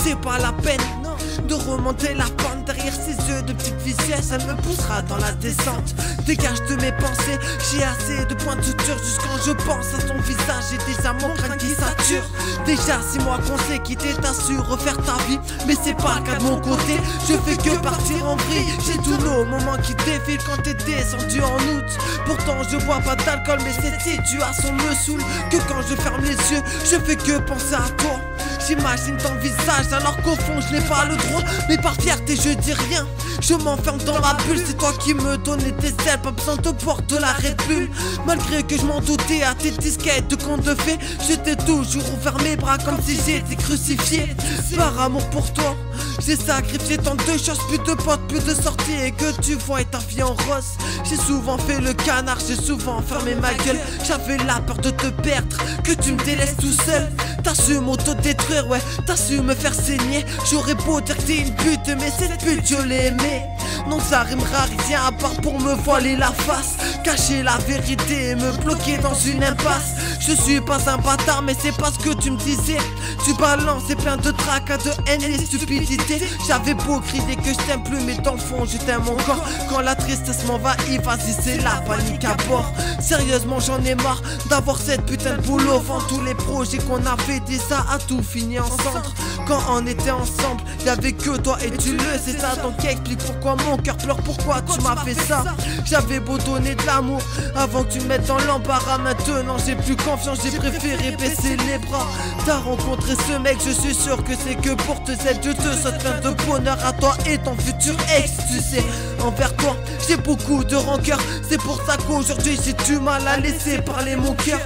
C'est pas la peine, non, de remonter la pente. Derrière ses yeux de petite viciesse, elle me poussera dans la descente. Dégage de mes pensées, j'ai assez de points de suture. Juste quand je pense à ton visage, j'ai déjà mon crâne qui sature. Déjà 6 mois qu'on s'est quitté, t'as su refaire ta vie, mais c'est pas le cas de mon côté. Je fais que partir en vrille. J'ai tous nos moments qui défilent quand t'es descendu en août. Pourtant je bois pas d'alcool, mais cette situation me saoule. Que quand je ferme les yeux, je fais que penser à toi. J'imagine ton visage alors qu'au fond je n'ai pas le droit. Mais par fierté je dis rien, je m'enferme dans ma bulle. C'est toi qui me donnais tes ailes, pas besoin de porter la Red Bull. Malgré que je m'en doutais à tes disquettes de contes de fées, j'étais toujours ouvert mes bras comme si j'étais crucifié. Par amour pour toi, j'ai sacrifié tant de choses, plus de potes, plus de sorties. Et que tu vois ta vie en rose. J'ai souvent fait le canard, j'ai souvent fermé ma gueule. J'avais la peur de te perdre, que tu me délaisses tout seul. T'as su m'auto-détruire, ouais, t'as su me faire saigner. J'aurais beau dire que t'es une pute, mais cette pute je l'ai aimée. Non ça rimera rien à part pour me voiler la face, cacher la vérité et me bloquer dans une impasse. Je suis pas un bâtard mais c'est pas ce que tu me disais. Tu balances plein de tracas, de haine et stupidité. J'avais beau crier que je t'aime plus mais dans le fond je t'aime encore. Quand la tristesse m'envahit, vas-y c'est la panique à bord. Sérieusement j'en ai marre d'avoir cette putain de boule au vent. Tous les projets qu'on a fait, ça a tout fini en cendres. Quand on était ensemble, y'avait que toi et tu le sais ça. Donc explique pourquoi mon cœur pleure, pourquoi tu m'as fait ça. J'avais beau donner de l'amour avant que tu me mettes dans l'embarras. Maintenant j'ai plus confiance, j'ai préféré baisser les bras. T'as rencontré ce mec, je suis sûr que c'est que pour te aider. Je te souhaite plein de bonheur à toi et ton futur ex. Tu sais, envers toi j'ai beaucoup de rancœur. C'est pour ça qu'aujourd'hui j'ai du mal à laisser parler mon cœur.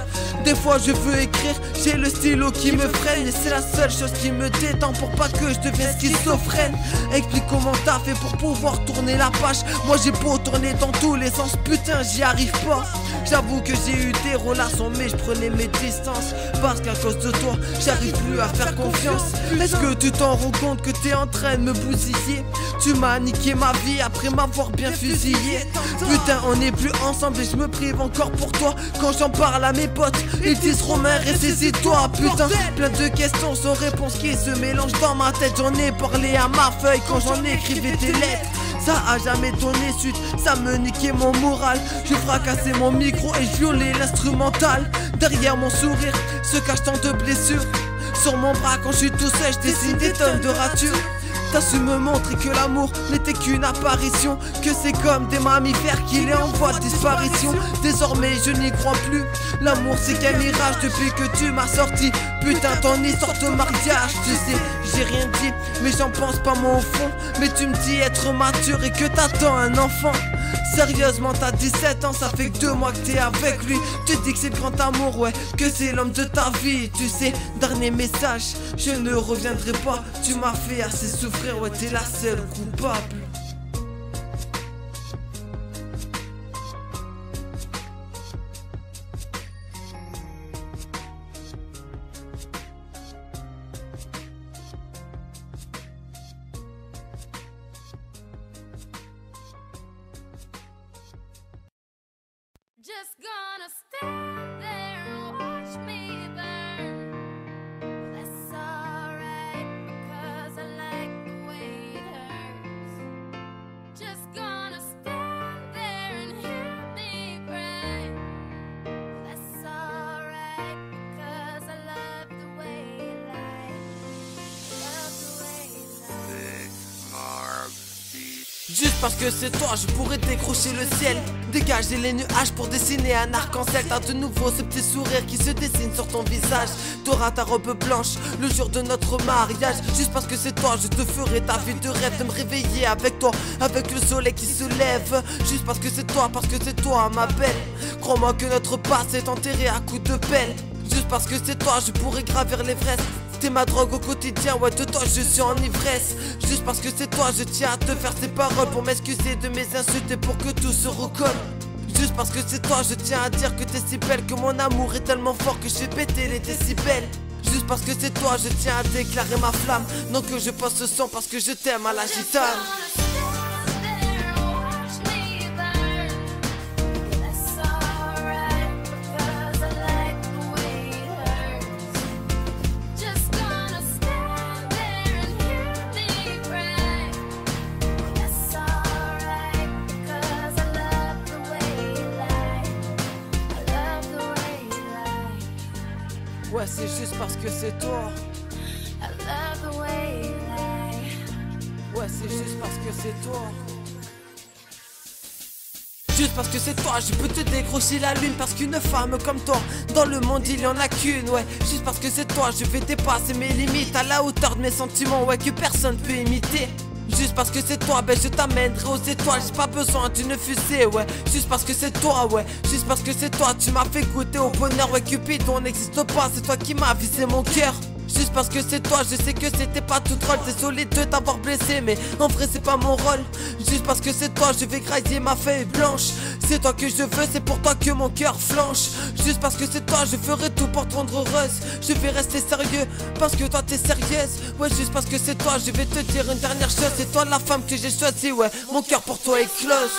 Des fois je veux écrire, j'ai le stylo qui me freine. Et c'est la seule chose qui me détend pour pas que je devienne schizophrène. Explique comment t'as fait pour pouvoir tourner la page. Moi j'ai beau tourner dans tous les sens, putain j'y arrive pas. J'avoue que j'ai eu des relations mais je prenais mes distances. Parce qu'à cause de toi j'arrive plus à faire confiance. Est-ce que tu t'en rends compte que t'es en train de me bousiller? Tu m'as niqué ma vie après m'avoir bien fusillé. Putain on n'est plus ensemble et je me prive encore pour toi. Quand j'en parle à mes potes ils disent Romain ressaisis-toi. Putain plein de questions sans réponse qui se mélangent dans ma tête. J'en ai parlé à ma feuille quand j'en écrivais des lettres. Ça a jamais donné suite, ça me niquait mon moral. Je fracassais mon micro et je violais l'instrumental. Derrière mon sourire se cachent tant de blessures. Sur mon bras quand je suis tout seul je dessine des tonnes de ratures. T'as su me montrer que l'amour n'était qu'une apparition, que c'est comme des mammifères qui les envoient disparition. Désormais je n'y crois plus, l'amour c'est qu'un mirage depuis que tu m'as sorti. Putain ton histoire de mariage, tu sais j'ai rien dit mais j'en pense pas moi au fond. Mais tu me dis être mature et que t'attends un enfant. Sérieusement t'as 17 ans, ça fait que 2 mois que t'es avec lui. Tu dis que c'est le grand amour, ouais, que c'est l'homme de ta vie. Tu sais, dernier message, je ne reviendrai pas. Tu m'as fait assez souffrir, ouais t'es la seule coupable. Just gonna stand there and watch me burn. That's alright because I like the way it hurts. Just gonna stand there and hear me pray. That's alright because I love the way you lie. Love the way you lie. Juste parce que c'est toi, je pourrais décrocher le ciel, dégager les nuages pour dessiner un arc-en-ciel. T'as de nouveau ce petit sourire qui se dessine sur ton visage. T'auras ta robe blanche le jour de notre mariage. Juste parce que c'est toi, je te ferai ta vie de rêve, de me réveiller avec toi, avec le soleil qui se lève. Juste parce que c'est toi ma belle. Crois-moi que notre passé est enterré à coups de pelle. Juste parce que c'est toi, je pourrais gravir l'Everest. T'es ma drogue au quotidien, ouais de toi je suis en ivresse. Juste parce que c'est toi, je tiens à te faire ces paroles pour m'excuser de mes insultes et pour que tout se recolle. Juste parce que c'est toi, je tiens à dire que t'es si belle, que mon amour est tellement fort que je fais péter les décibels. Juste parce que c'est toi, je tiens à déclarer ma flamme. Non que je passe ce sang parce que je t'aime à la gitane. Ouais, c'est juste parce que c'est toi. I love the way you lie. Ouais, c'est juste parce que c'est toi. Juste parce que c'est toi, je peux te décrocher la lune. Parce qu'une femme comme toi, dans le monde il y en a qu'une. Ouais, juste parce que c'est toi, je vais dépasser mes limites à la hauteur de mes sentiments, ouais, que personne peut imiter. Juste parce que c'est toi, ben je t'amènerai aux étoiles. J'ai pas besoin d'une fusée, ouais. Juste parce que c'est toi, ouais. Juste parce que c'est toi, tu m'as fait goûter au bonheur, ouais. Cupidon n'existe pas, c'est toi qui m'as visé mon cœur. Juste parce que c'est toi, je sais que c'était pas tout drôle. Désolé de t'avoir blessé, mais en vrai c'est pas mon rôle. Juste parce que c'est toi, je vais grailler ma feuille blanche. C'est toi que je veux, c'est pour toi que mon cœur flanche. Juste parce que c'est toi, je ferai tout pour te rendre heureuse. Je vais rester sérieux, parce que toi t'es sérieuse. Ouais, juste parce que c'est toi, je vais te dire une dernière chose. C'est toi la femme que j'ai choisie, ouais. Mon cœur pour toi est close.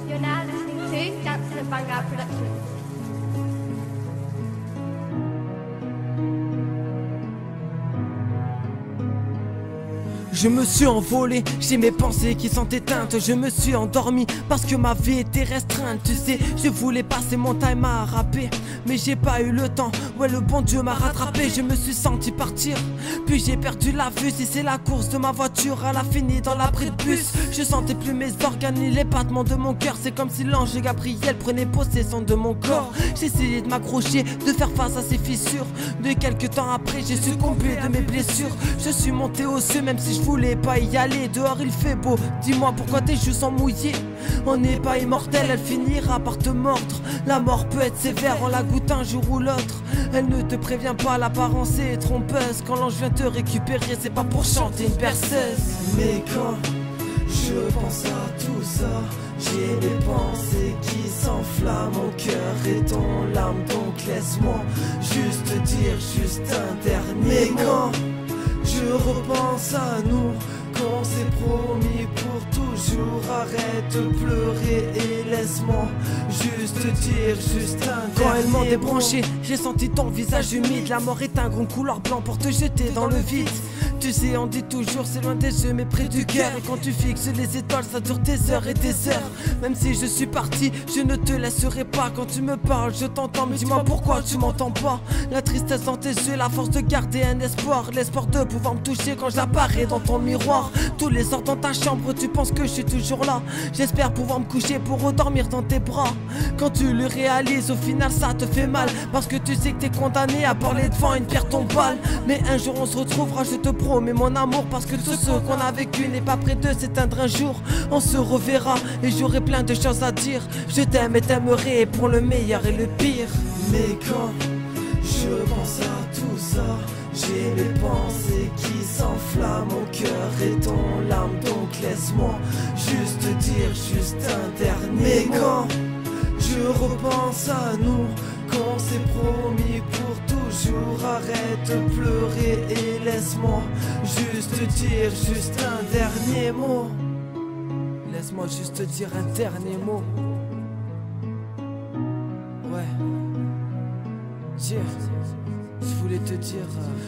You're now listening to Dancing at Vanguard Productions. Je me suis envolé, j'ai mes pensées qui sont éteintes. Je me suis endormi parce que ma vie était restreinte. Tu sais, je voulais passer mon time à rapper, mais j'ai pas eu le temps. Ouais, le bon Dieu m'a rattrapé. Je me suis senti partir, puis j'ai perdu la vue. Si c'est la course de ma voiture, elle a fini dans l'abri de bus. Je sentais plus mes organes ni les battements de mon cœur. C'est comme si l'ange Gabriel prenait possession de mon corps. J'ai essayé de m'accrocher, de faire face à ces fissures. De quelques temps après, j'ai succombé de mes blessures. Je suis monté aux cieux même si je voulais pas y aller. Dehors il fait beau, dis-moi pourquoi tes joues sont mouillées. On n'est pas immortel, elle finira par te mordre. La mort peut être sévère, on la goûte un jour ou l'autre. Elle ne te prévient pas, l'apparence est trompeuse. Quand l'ange vient te récupérer, c'est pas pour chanter une berceuse. Mais quand je pense à tout ça, j'ai des pensées qui s'enflamment. Mon cœur est en larmes, donc laisse-moi juste te dire juste un dernier mot. Mais quand je repense à nous, qu'on s'est promis pour toujours, arrête de pleurer et laisse-moi juste te dire juste un dernier mot. Quand elle m'en débranché, j'ai senti ton visage humide. La mort est un grand couloir blanc pour te jeter dans le vide. Tu sais, on dit toujours c'est loin des yeux mais près du cœur. Et quand tu fixes les étoiles, ça dure des heures et des heures. Même si je suis parti, je ne te laisserai pas. Quand tu me parles, je t'entends, mais dis-moi pourquoi tu m'entends pas. La tristesse dans tes yeux, la force de garder un espoir. L'espoir de pouvoir me toucher quand j'apparais dans ton miroir. Tous les soirs dans ta chambre, tu penses que je suis toujours là. J'espère pouvoir me coucher pour redormir dans tes bras. Quand tu le réalises, au final ça te fait mal, parce que tu sais que t'es condamné à parler devant une pierre tombale. Mais un jour on se retrouvera, je te promets mon amour, parce que tout ce qu'on a vécu n'est pas près de s'éteindre un jour. On se reverra et j'aurai plein de choses à dire. Je t'aime et t'aimerai pour le meilleur et le pire. Mais quand je pense à tout ça, j'ai mes pensées qui s'enflamment. Mon cœur est en larmes, donc laisse-moi juste te dire juste un dernier mot. Mais quand je repense à nous, qu'on s'est promis pour toujours, arrête de pleurer et laisse-moi juste te dire juste un dernier mot. Laisse-moi juste te dire un dernier mot. Ouais.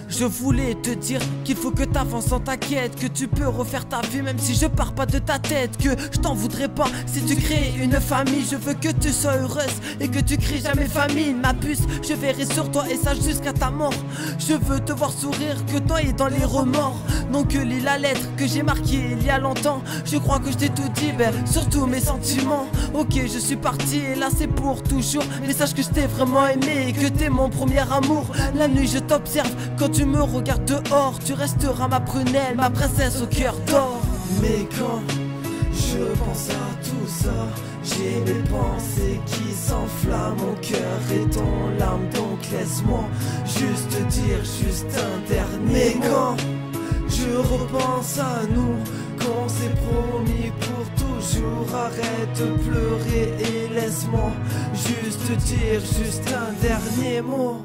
Je voulais te dire qu'il faut que t'avances dans ta quête, que tu peux refaire ta vie même si je pars pas de ta tête, que je t'en voudrais pas si tu crées une famille. Je veux que tu sois heureuse et que tu cries jamais famine. Ma puce, je verrai sur toi et ça jusqu'à ta mort. Je veux te voir sourire, que toi et dans les remords. Non que lis la lettre que j'ai marquée il y a longtemps. Je crois que je t'ai tout dit, surtout mes sentiments. Ok, je suis parti et là c'est pour toujours, mais sache que je t'ai vraiment aimé et que t'es mon premier amour. La nuit je t'observe, quand tu me regardes dehors, tu resteras ma prunelle, ma princesse au cœur d'or. Mais quand je pense à tout ça, j'ai mes pensées qui s'enflamment. Mon cœur est en larmes, donc laisse-moi juste te dire juste un dernier mot. Mais quand je repense à nous, qu'on s'est promis pour toujours, arrête de pleurer et laisse-moi juste te dire juste un dernier mot.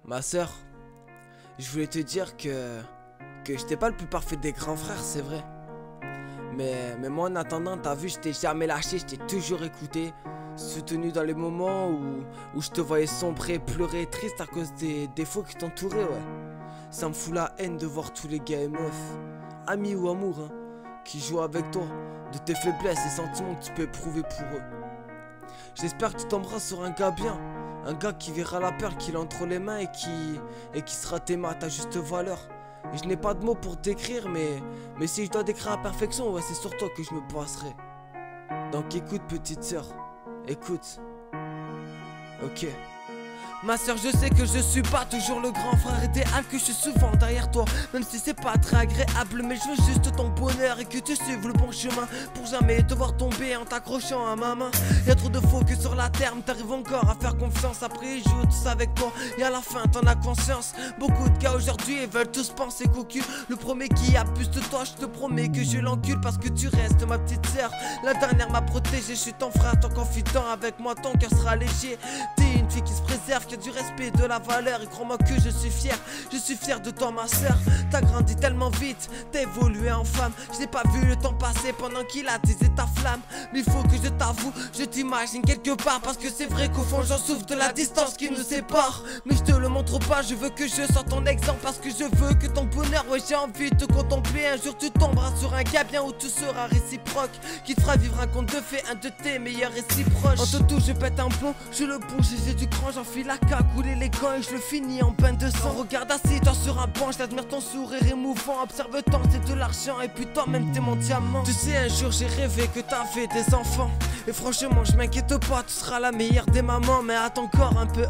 Ma sœur, je voulais te dire que j'étais pas le plus parfait des grands frères, c'est vrai. Mais moi en attendant, t'as vu, je t'ai jamais lâché, je t'ai toujours écouté, soutenu dans les moments où je te voyais sombrer, pleurer, triste à cause des défauts qui t'entouraient, ouais. Ça me fout la haine de voir tous les gars et meufs, amis ou amour, hein, qui jouent avec toi, de tes faiblesses et sentiments que tu peux éprouver pour eux. J'espère que tu t'embrasses sur un gars bien. Un gars qui verra la perle qu'il a entre les mains et qui sera t'aimer à ta juste valeur. Et je n'ai pas de mots pour te décrire, mais si je dois décrire à perfection, ouais, c'est sur toi que je me baserai. Donc écoute petite sœur, écoute. Ok. Ma soeur, je sais que je suis pas toujours le grand frère idéal, que je suis souvent derrière toi, même si c'est pas très agréable. Mais je veux juste ton bonheur et que tu suives le bon chemin, pour jamais te voir tomber en t'accrochant à ma main. Y'a trop de faux que sur la terre, mais t'arrives encore à faire confiance. Après ils jouent tous avec toi et à la fin t'en as conscience. Beaucoup de gars aujourd'hui veulent tous penser cocu. Le premier qui abuse de toi, je te promets que je l'encule, parce que tu restes ma petite sœur. La dernière m'a protégé, je suis ton frère, ton confident. Avec moi ton cœur sera léger. T'es une fille qui se préserve, qui a du respect, de la valeur. Et crois-moi que je suis fier de toi ma soeur. T'as grandi tellement vite, t'as évolué en femme. Je n'ai pas vu le temps passer pendant qu'il a attisé ta flamme. Mais il faut que je t'avoue, je t'imagine quelque part, parce que c'est vrai qu'au fond j'en souffre de la distance qui nous sépare. Mais je te le montre pas, je veux que je sois ton exemple, parce que je veux que ton bonheur, ouais j'ai envie de te contempler. Un jour tu tomberas sur un gars bien où tout sera réciproque, qui te fera vivre un conte de fées, un de tes meilleurs réciproques. En te touche je pète un plomb, je le bouge et j'ai du cran, j'enfile la cagoule et les gants et je le finis en bain de sang. Regarde assis-toi sur un banc, j'admire ton sourire émouvant. Observe le temps, c'est de l'argent et puis toi-même t'es mon diamant. Tu sais un jour j'ai rêvé que t'avais des enfants, et franchement je m'inquiète pas, tu seras la meilleure des mamans. Mais attends encore un peu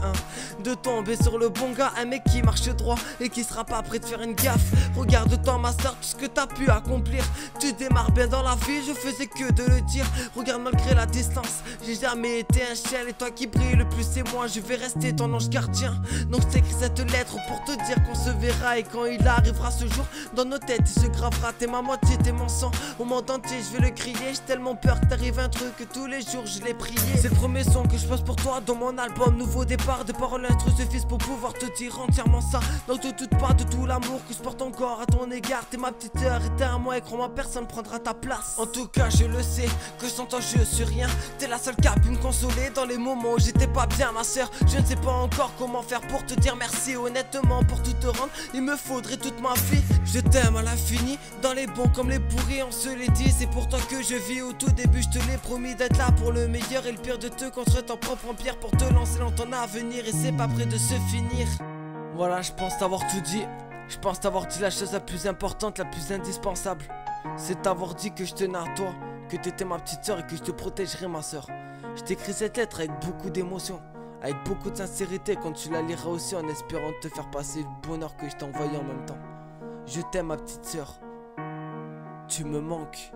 de tomber sur le bon gars, un mec qui marche droit et qui sera pas prêt de faire une gaffe. Regarde-toi ma soeur, tout ce que t'as pu accomplir. Tu démarres bien dans la vie, je faisais que de le dire. Regarde malgré la distance, j'ai jamais été un chien. Et toi qui brille le plus c'est moi, je vais rester ton ange gardien. Donc je t'écris cette lettre pour te dire qu'on se verra. Et quand il arrivera ce jour, dans nos têtes il se gravera. T'es ma moitié, t'es mon sang, au monde entier je vais le crier. J'ai tellement peur que t'arrive un truc que tous les jours je l'ai prié. C'est le premier son que je pose pour toi dans mon album Nouveau Départ. Des paroles instru suffisent pour pouvoir te dire entièrement ça. Donc te doute pas de tout l'amour que je porte encore à ton égard. T'es ma petite sœur et t'es à moi, et crois-moi personne prendra ta place. En tout cas je le sais, que sans toi je suis rien. T'es la seule qui a pu me consoler dans les moments où j'étais pas bien ma sœur. Je ne sais pas encore comment faire pour te dire merci. Honnêtement pour tout te rendre, il me faudrait toute ma vie. Je t'aime à l'infini, dans les bons comme les pourris, on se les dit. C'est pour toi que je vis, au tout début je te l'ai promis, d'être là pour le meilleur et le pire, de te construire ton propre empire pour te lancer dans ton avenir. Et c'est pas près de se finir. Voilà, je pense t'avoir tout dit. Je pense t'avoir dit la chose la plus importante, la plus indispensable. C'est t'avoir dit que je tenais à toi, que t'étais ma petite soeur et que je te protégerais ma soeur. Je t'écris cette lettre avec beaucoup d'émotion, avec beaucoup de sincérité, quand tu la liras aussi, en espérant te faire passer le bonheur que je t'ai envoyé en même temps. Je t'aime ma petite soeur, tu me manques.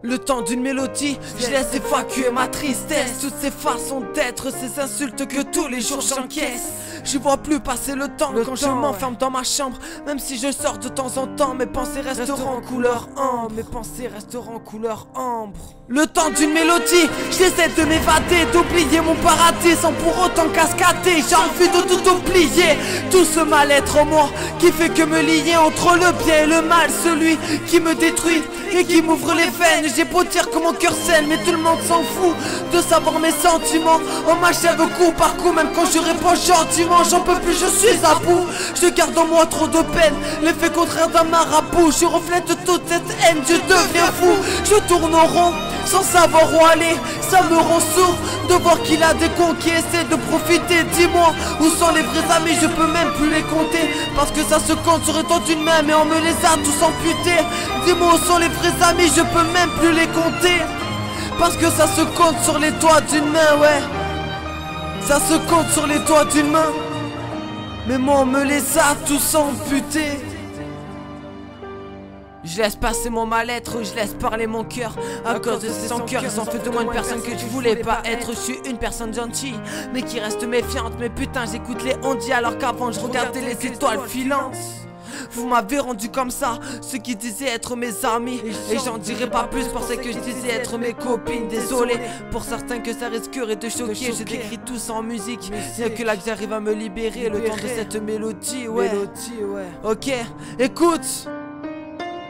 Le temps d'une mélodie, je laisse évacuer ma tristesse. Toutes ces façons d'être, ces insultes que tous les jours j'encaisse. Je vois plus passer le temps quand je m'enferme dans ma chambre. Même si je sors de temps en temps, mes pensées resteront en couleur ambre. Mes pensées resteront en couleur ambre. Le temps d'une mélodie, j'essaie de m'évader, d'oublier mon paradis sans pour autant cascader. J'ai envie de tout oublier, tout ce mal-être en moi qui fait que me lier entre le bien et le mal. Celui qui me détruit et qui m'ouvre les veines. J'ai beau dire que mon cœur saigne, mais tout le monde s'en fout de savoir mes sentiments. On m'achève coup par coup, même quand je réponds gentiment. J'en peux plus, je suis à bout. Je garde en moi trop de peine, l'effet contraire d'un marabout. Je reflète toute cette haine, je deviens fou. Je tourne en rond sans savoir où aller. Ça me rend sourd de voir qu'il a des cons qui essaient de profiter. Dis-moi, où sont les vrais amis? Je peux même plus les compter, parce que ça se compte sur les doigts d'une main, mais on me les a tous amputés. Dis-moi, où sont les vrais amis? Je peux même plus les compter, parce que ça se compte sur les doigts d'une main, ouais. Ça se compte sur les doigts d'une main, mais moi on me les a tous amputés. Je laisse passer mon mal-être, je laisse parler mon cœur. À cause de ces sans-cœurs, ils ont fait de moi une personne que je voulais pas être. Je suis une personne gentille, mais qui reste méfiante. Mais putain, j'écoute les on-dit alors qu'avant je regardais les étoiles filantes. Vous m'avez rendu comme ça, ceux qui disaient être mes amis. Et j'en dirai pas plus pour ceux que je disais être mes copines. Désolé pour certains que ça risquerait de choquer. Je décris tout ça en musique, y'a que là que j'arrive à me libérer. Le temps de cette mélodie, ouais. Ok, écoute.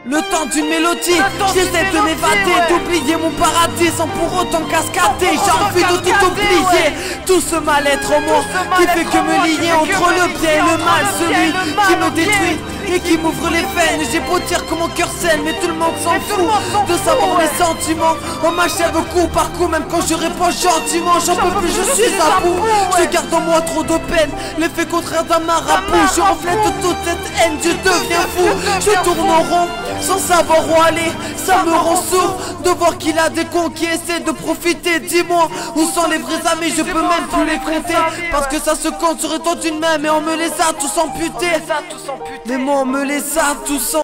Le temps d'une mélodie, j'essaie de m'évader, d'oublier mon paradis sans pour autant cascader. J'ai envie de tout oublier, tout ce mal-être en moi qui fait que me lier entre le bien et le mal. Celui qui me détruit et qui m'ouvre les veines. J'ai beau dire que mon cœur saigne, mais tout le monde s'en fout de savoir mes sentiments. On m'achève coup par coup, même quand je réponds gentiment. J'en peux plus, je suis à bout. Je garde en moi trop de peine, l'effet contraire d'un marabout. Je reflète toute cette haine, je deviens fou. Je tourne en rond sans savoir où aller. Ça me rend sourd de voir qu'il a des cons qui essaient de profiter. Dis-moi, où sont les vrais amis? Je peux même plus les compter, parce que ça se compte sur le temps d'une main. Mais on me les a tous amputés. Mais moi on me les a tous